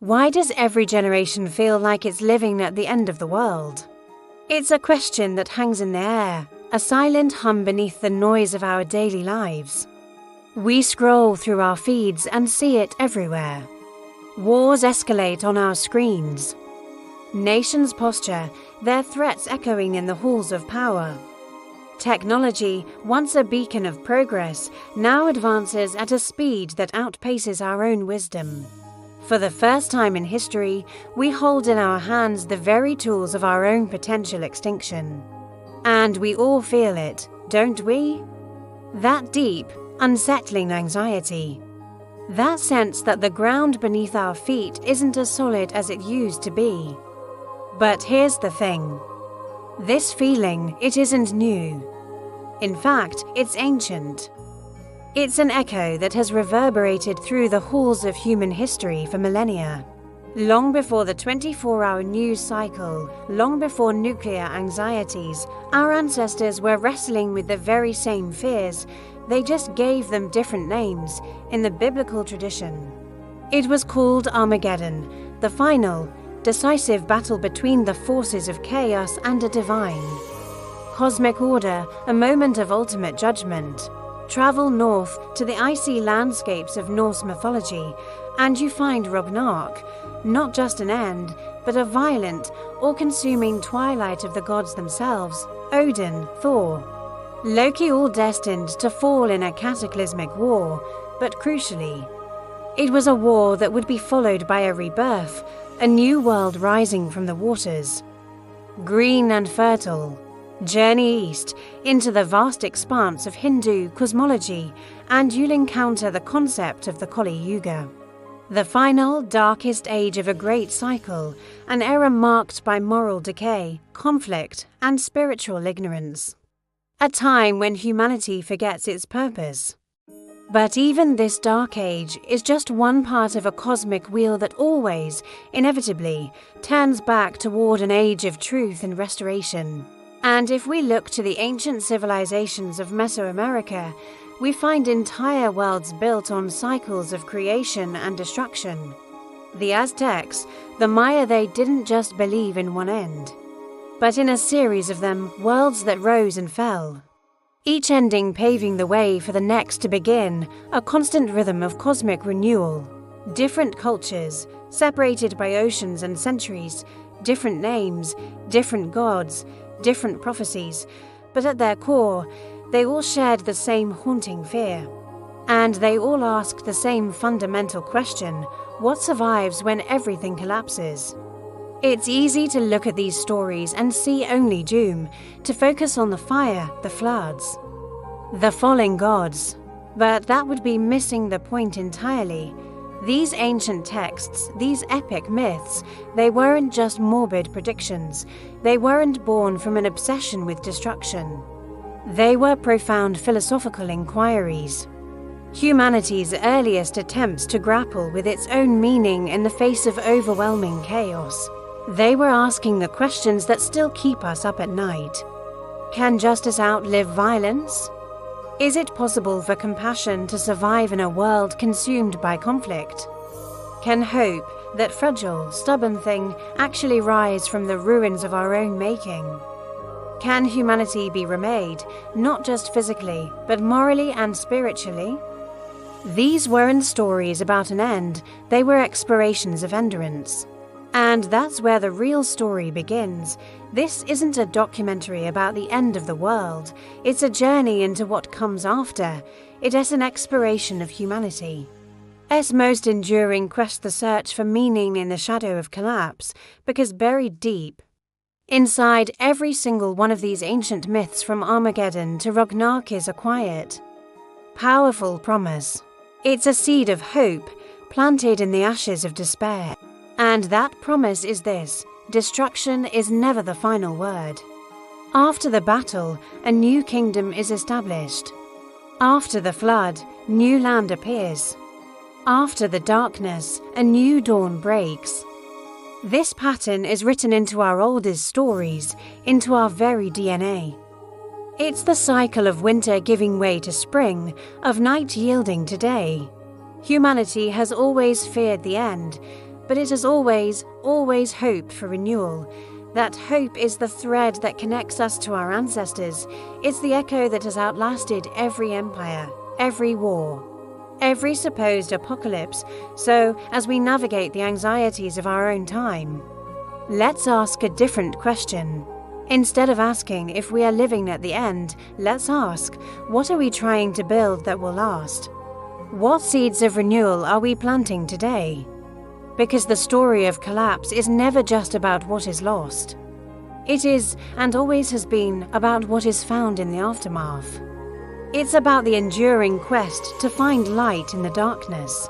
Why does every generation feel like it's living at the end of the world? It's a question that hangs in the air, a silent hum beneath the noise of our daily lives. We scroll through our feeds and see it everywhere. Wars escalate on our screens. Nations posture, their threats echoing in the halls of power. Technology, once a beacon of progress, now advances at a speed that outpaces our own wisdom. For the first time in history, we hold in our hands the very tools of our own potential extinction. And we all feel it, don't we? That deep, unsettling anxiety. That sense that the ground beneath our feet isn't as solid as it used to be. But here's the thing. This feeling, it isn't new. In fact, it's ancient. It's an echo that has reverberated through the halls of human history for millennia. Long before the 24-hour news cycle, long before nuclear anxieties, our ancestors were wrestling with the very same fears. They just gave them different names in the biblical tradition. It was called Armageddon, the final, decisive battle between the forces of chaos and a divine. Cosmic order, a moment of ultimate judgment. Travel north to the icy landscapes of Norse mythology, and you find Ragnarok, not just an end, but a violent, all-consuming twilight of the gods themselves, Odin, Thor. Loki, all destined to fall in a cataclysmic war, but crucially, it was a war that would be followed by a rebirth, a new world rising from the waters. Green and fertile, journey east into the vast expanse of Hindu cosmology, and you'll encounter the concept of the Kali Yuga. The final, darkest age of a great cycle, an era marked by moral decay, conflict, and spiritual ignorance. A time when humanity forgets its purpose. But even this dark age is just one part of a cosmic wheel that always, inevitably, turns back toward an age of truth and restoration. And if we look to the ancient civilizations of Mesoamerica, we find entire worlds built on cycles of creation and destruction. The Aztecs, the Maya, they didn't just believe in one end, but in a series of them, worlds that rose and fell. Each ending paving the way for the next to begin, a constant rhythm of cosmic renewal. Different cultures, separated by oceans and centuries, different names, different gods, different prophecies, but at their core, they all shared the same haunting fear. And they all asked the same fundamental question: what survives when everything collapses? It's easy to look at these stories and see only doom, to focus on the fire, the floods, the falling gods. But that would be missing the point entirely. These ancient texts, these epic myths, they weren't just morbid predictions. They weren't born from an obsession with destruction. They were profound philosophical inquiries. Humanity's earliest attempts to grapple with its own meaning in the face of overwhelming chaos. They were asking the questions that still keep us up at night. Can justice outlive violence? Is it possible for compassion to survive in a world consumed by conflict? Can hope, that fragile, stubborn thing, actually rise from the ruins of our own making? Can humanity be remade, not just physically, but morally and spiritually? These weren't stories about an end, they were explorations of endurance. And that's where the real story begins. This isn't a documentary about the end of the world. It's a journey into what comes after. It is an exploration of humanity. Its most enduring quest, the search for meaning in the shadow of collapse, because buried deep inside every single one of these ancient myths, from Armageddon to Ragnarok, is a quiet, powerful promise. It's a seed of hope planted in the ashes of despair. And that promise is this: destruction is never the final word. After the battle, a new kingdom is established. After the flood, new land appears. After the darkness, a new dawn breaks. This pattern is written into our oldest stories, into our very DNA. It's the cycle of winter giving way to spring, of night yielding to day. Humanity has always feared the end, but it has always hoped for renewal. That hope is the thread that connects us to our ancestors. It's the echo that has outlasted every empire, every war, every supposed apocalypse. So, as we navigate the anxieties of our own time, let's ask a different question. Instead of asking if we are living at the end, let's ask, what are we trying to build that will last? What seeds of renewal are we planting today? Because the story of collapse is never just about what is lost. It is, and always has been, about what is found in the aftermath. It's about the enduring quest to find light in the darkness.